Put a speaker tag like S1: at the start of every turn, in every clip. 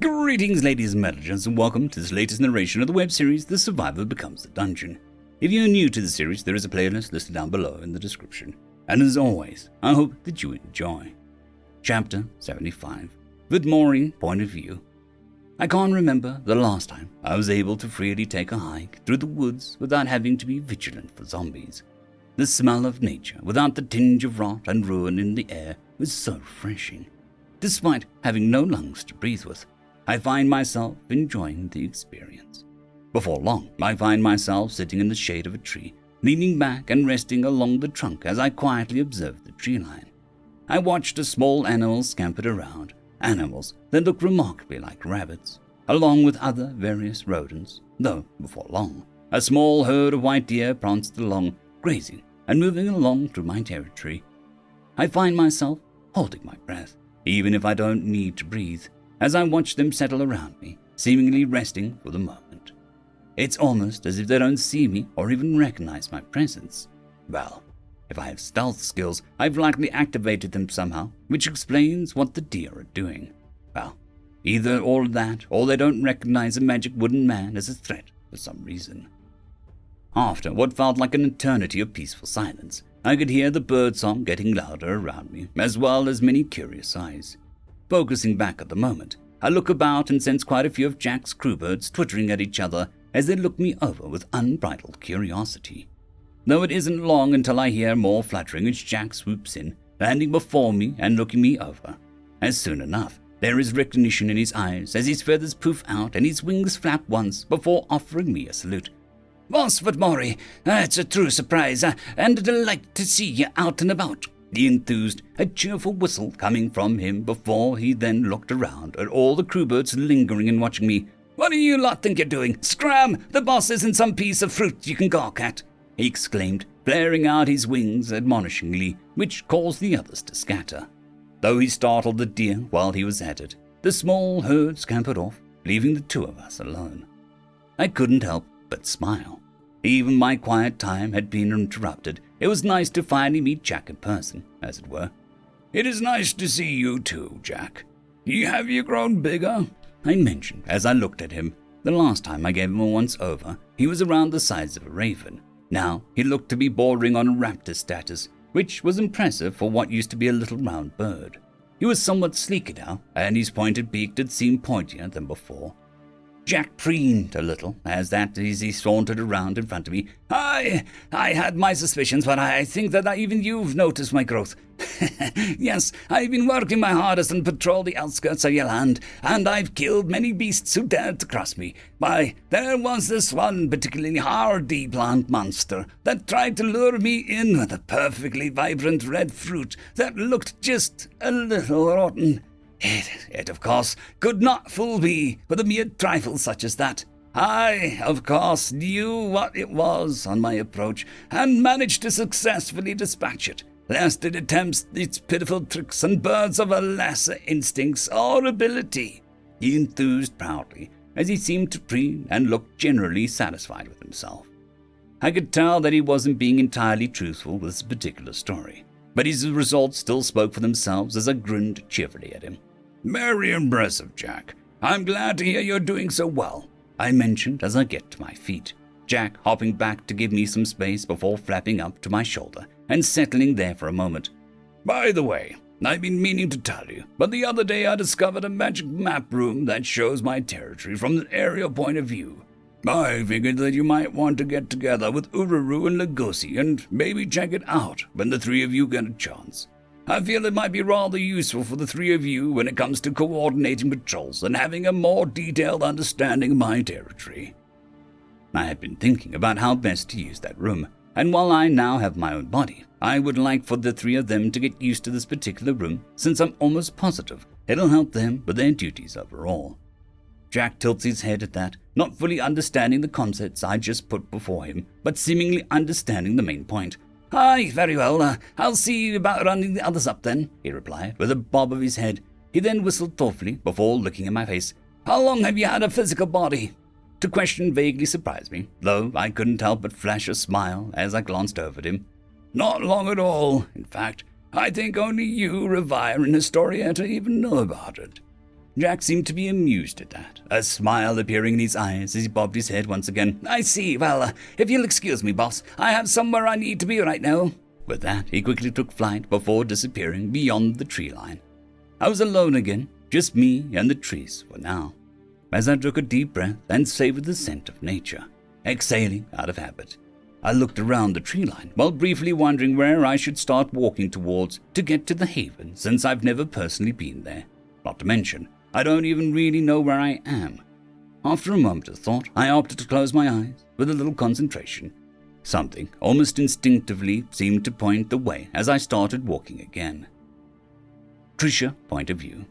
S1: Greetings, ladies and managers, and welcome to this latest narration of the web series The Survivor Becomes the Dungeon. If you're new to the series, there is a playlist listed down below in the description. And as always, I hope that you enjoy. Chapter 75, The Mooring Point of View. I can't remember the last time I was able to freely take a hike through the woods without having to be vigilant for zombies. The smell of nature, without the tinge of rot and ruin in the air, was so refreshing. Despite having no lungs to breathe with, I find myself enjoying the experience. Before long, I find myself sitting in the shade of a tree, leaning back and resting along the trunk as I quietly observe the tree line. I watched a small animal scamper around, animals that look remarkably like rabbits, along with other various rodents, though before long, a small herd of white deer pranced along, grazing and moving along through my territory. I find myself holding my breath, even if I don't need to breathe, as I watch them settle around me, seemingly resting for the moment. It's almost as if they don't see me or even recognize my presence. Well, if I have stealth skills, I've likely activated them somehow, which explains what the deer are doing. Well, either all that, or they don't recognize a magic wooden man as a threat for some reason. After what felt like an eternity of peaceful silence, I could hear the birdsong getting louder around me, as well as many curious eyes. Focusing back at the moment, I look about and sense quite a few of Jack's crewbirds twittering at each other as they look me over with unbridled curiosity. Though it isn't long until I hear more fluttering as Jack swoops in, landing before me and looking me over. As soon enough, there is recognition in his eyes as his feathers poof out and his wings flap once before offering me a salute. "Boss Mori, it's a true surprise, and a delight to see you out and about," he enthused, a cheerful whistle coming from him before he then looked around at all the crewbirds lingering and watching me. "What do you lot think you're doing? Scram! The boss isn't some piece of fruit you can gawk at," he exclaimed, flaring out his wings admonishingly, which caused the others to scatter. Though he startled the deer while he was at it, the small herd scampered off, leaving the two of us alone. I couldn't help but smile. Even my quiet time had been interrupted. It was nice to finally meet Jack in person, as it were. "It is nice to see you too, Jack. Have you grown bigger?" I mentioned as I looked at him. The last time I gave him a once-over, he was around the size of a raven. Now he looked to be bordering on a raptor status, which was impressive for what used to be a little round bird. He was somewhat sleeker now, and his pointed beak did seem pointier than before. Jack preened a little as he sauntered around in front of me. I had my suspicions, but I think that even you've noticed my growth. Yes, I've been working my hardest and patrol the outskirts of your land, and I've killed many beasts who dared to cross me. Why, there was this one particularly hardy plant monster that tried to lure me in with a perfectly vibrant red fruit that looked just a little rotten. It, of course, could not fool me with a mere trifle such as that. I, of course, knew what it was on my approach, and managed to successfully dispatch it, lest it attempts its pitiful tricks on birds of a lesser instincts or ability. He enthused proudly, as he seemed to preen and looked generally satisfied with himself. I could tell that he wasn't being entirely truthful with this particular story, but his results still spoke for themselves as I grinned cheerfully at him. "Very impressive, Jack. I'm glad to hear you're doing so well," I mentioned as I get to my feet, Jack hopping back to give me some space before flapping up to my shoulder and settling there for a moment. "By the way, I've been meaning to tell you, but the other day I discovered a magic map room that shows my territory from an aerial point of view. I figured that you might want to get together with Ururu and Legosi and maybe check it out when the three of you get a chance. I feel it might be rather useful for the three of you when it comes to coordinating patrols and having a more detailed understanding of my territory." I had been thinking about how best to use that room, and while I now have my own body, I would like for the three of them to get used to this particular room, since I'm almost positive it'll help them with their duties overall. Jack tilts his head at that, not fully understanding the concepts I just put before him, but seemingly understanding the main point. "Aye, very well. I'll see about rounding the others up then," he replied, with a bob of his head. He then whistled thoughtfully before looking at my face. "How long have you had a physical body?" The question vaguely surprised me, though I couldn't help but flash a smile as I glanced over at him. "Not long at all. In fact, I think only you, Revire, and Historieta even know about it." Jack seemed to be amused at that, a smile appearing in his eyes as he bobbed his head once again. "I see. Well, if you'll excuse me, boss, I have somewhere I need to be right now." With that, he quickly took flight before disappearing beyond the tree line. I was alone again, just me and the trees for now, as I took a deep breath and savored the scent of nature, exhaling out of habit. I looked around the tree line while briefly wondering where I should start walking towards to get to the haven, since I've never personally been there. Not to mention, I don't even really know where I am. After a moment of thought, I opted to close my eyes with a little concentration. Something almost instinctively seemed to point the way as I started walking again. Tricia point of view.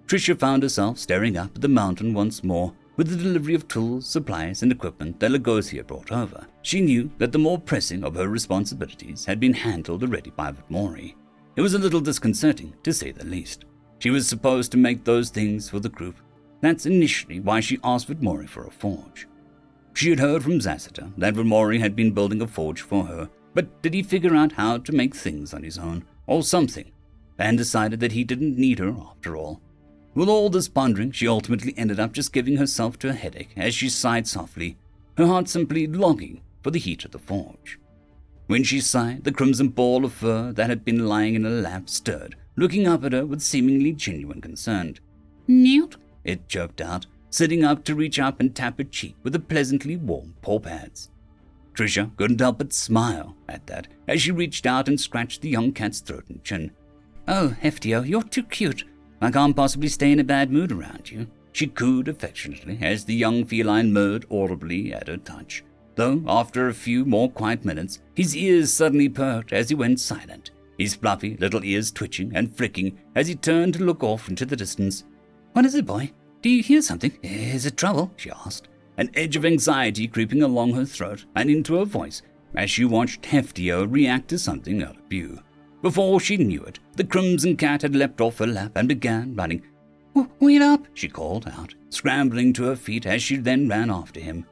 S1: Tricia found herself staring up at the mountain once more with the delivery of tools, supplies, and equipment that Lugosia brought over. She knew that the more pressing of her responsibilities had been handled already by Vidmore. It was a little disconcerting, to say the least. She was supposed to make those things for the group. That's initially why she asked Vidmore for a forge. She had heard from Zasita that Vidmore had been building a forge for her, but did he figure out how to make things on his own, or something, and decided that he didn't need her after all. With all this pondering, she ultimately ended up just giving herself to a headache as she sighed softly, her heart simply longing for the heat of the forge. When she sighed, the crimson ball of fur that had been lying in her lap stirred, looking up at her with seemingly genuine concern. "Newt," it chirped out, sitting up to reach up and tap her cheek with the pleasantly warm paw pads. Tricia couldn't help but smile at that as she reached out and scratched the young cat's throat and chin. "Oh, Heftio, you're too cute. I can't possibly stay in a bad mood around you," she cooed affectionately as the young feline murred audibly at her touch. Though, after a few more quiet minutes, his ears suddenly perked as he went silent, his fluffy little ears twitching and flicking as he turned to look off into the distance. "What is it, boy? Do you hear something? Is it trouble?" she asked, an edge of anxiety creeping along her throat and into her voice as she watched Heftio react to something out of view. Before she knew it, the crimson cat had leapt off her lap and began running. "Wait up," she called out, scrambling to her feet as she then ran after him.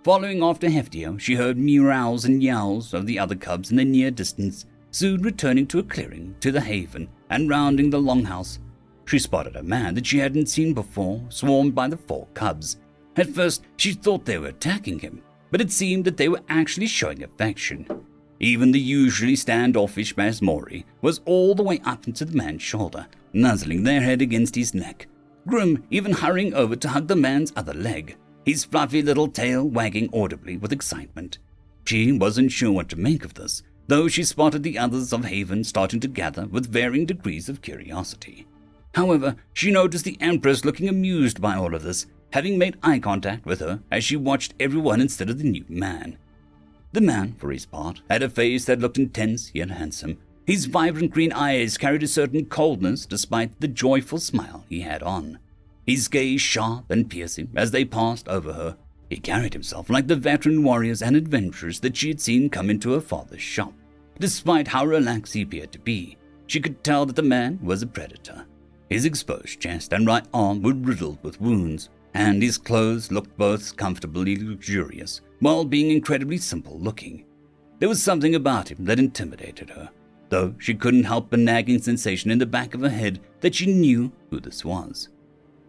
S1: Following after Heftio, she heard meows and yowls of the other cubs in the near distance, soon returning to a clearing to the haven and rounding the longhouse. She spotted a man that she hadn't seen before, swarmed by the 4 cubs. At first, she thought they were attacking him, but it seemed that they were actually showing affection. Even the usually standoffish Vidmore was all the way up into the man's shoulder, nuzzling their head against his neck. Grim even hurrying over to hug the man's other leg, his fluffy little tail wagging audibly with excitement. She wasn't sure what to make of this, though she spotted the others of Haven starting to gather with varying degrees of curiosity. However, she noticed the Empress looking amused by all of this, having made eye contact with her as she watched everyone instead of the new man. The man, for his part, had a face that looked intense yet handsome. His vibrant green eyes carried a certain coldness despite the joyful smile he had on. His gaze sharp and piercing as they passed over her. He carried himself like the veteran warriors and adventurers that she had seen come into her father's shop. Despite how relaxed he appeared to be, she could tell that the man was a predator. His exposed chest and right arm were riddled with wounds, and his clothes looked both comfortably luxurious while being incredibly simple looking. There was something about him that intimidated her, though she couldn't help a nagging sensation in the back of her head that she knew who this was.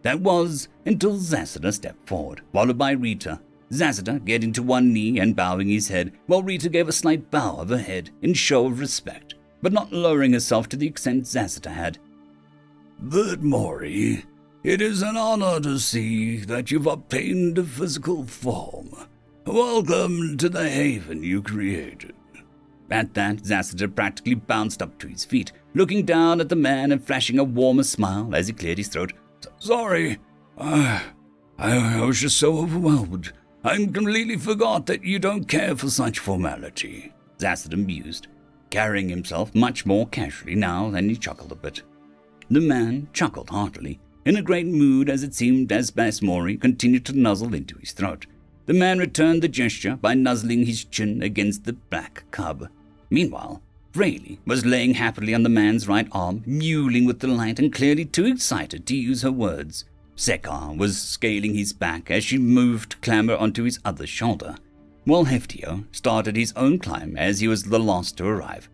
S1: That was until Zasita stepped forward, followed by Rita. Zasita getting to one knee and bowing his head, while Rita gave a slight bow of her head in show of respect, but not lowering herself to the extent Zasita had.
S2: "Vidmore, it is an honor to see that you've obtained a physical form. Welcome to the haven you created."
S1: At that, Zasita practically bounced up to his feet, looking down at the man and flashing a warmer smile as he cleared his throat.
S2: "Sorry, I was just so overwhelmed. I completely forgot that you don't care for such formality,"
S1: Zasita mused, carrying himself much more casually now than he chuckled a bit. The man chuckled heartily, in a great mood as it seemed as Vidmore continued to nuzzle into his throat. The man returned the gesture by nuzzling his chin against the black cub. Meanwhile, Fraley was laying happily on the man's right arm, mewling with delight and clearly too excited to use her words. Sekar was scaling his back as she moved clamor onto his other shoulder, while Heftio started his own climb as he was the last to arrive.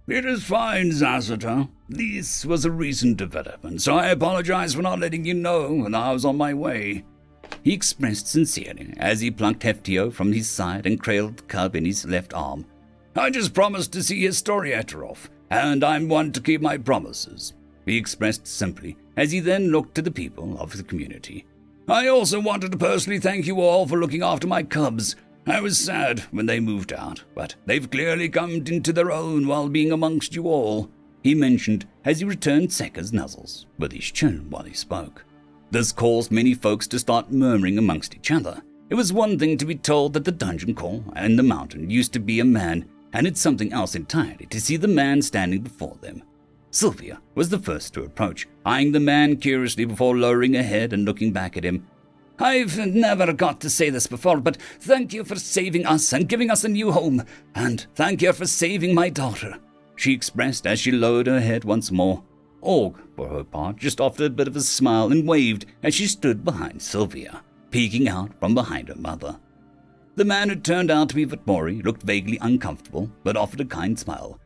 S2: "It is fine, Zasita. This was a recent development, so I apologize for not letting you know when I was on my way,"
S1: he expressed sincerely as he plucked Heftio from his side and cradled the cub in his left arm.
S2: "I just promised to see his story-actor off, and I'm one to keep my promises,"
S1: he expressed simply as he then looked to the people of the community.
S2: "I also wanted to personally thank you all for looking after my cubs. I was sad when they moved out, but they've clearly come into their own while being amongst you all,"
S1: he mentioned as he returned Sekka's nuzzles with his chin while he spoke. This caused many folks to start murmuring amongst each other. It was one thing to be told that the dungeon call in the mountain used to be a man, and it's something else entirely to see the man standing before them. Sylvia was the first to approach, eyeing the man curiously before lowering her head and looking back at him.
S2: "I've never got to say this before, but thank you for saving us and giving us a new home, and thank you for saving my daughter,"
S1: she expressed as she lowered her head once more. Org, for her part, just offered a bit of a smile and waved as she stood behind Sylvia, peeking out from behind her mother. The man who turned out to be Vitmori looked vaguely uncomfortable, but offered a kind smile.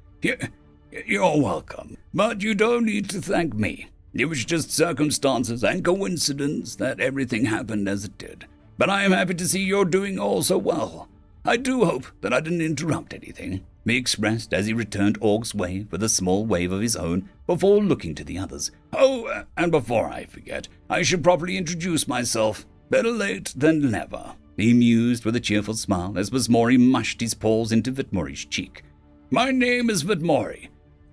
S2: You're welcome, but you don't need to thank me. It was just circumstances and coincidence that everything happened as it did. But I am happy to see you're doing all so well. I do hope that I didn't interrupt anything,"
S1: he expressed as he returned Org's way with a small wave of his own before looking to the others.
S2: "Oh, and before I forget, I should properly introduce myself. Better late than never,"
S1: he mused with a cheerful smile as Vitmori mushed his paws into Vitmori's cheek.
S2: "My name is Vitmori,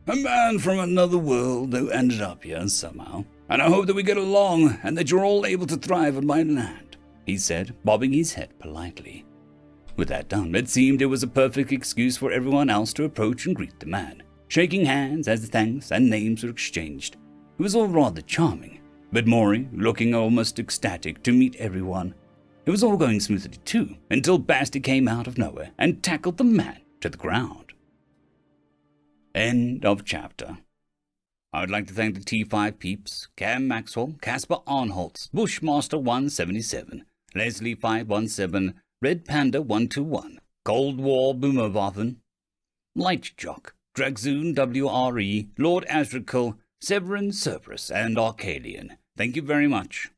S2: a man from another world who ended up here somehow, and I hope that we get along and that you're all able to thrive on my land,"
S1: he said, bobbing his head politely. With that done, it seemed it was a perfect excuse for everyone else to approach and greet the man, shaking hands as thanks and names were exchanged. It was all rather charming, Vitmori looking almost ecstatic to meet everyone. It was all going smoothly too, until Basti came out of nowhere and tackled the man to the ground. End of chapter. I would like to thank the T5 peeps, Cam Maxwell, Casper Arnholtz, Bushmaster 177, Leslie 517, Red Panda 121, Cold War Boomerwaffen, Lightsjoc, Dragzoon W.R.E, Lord Azrekahl, Severin Cerberus, and Arcadian. Thank you very much.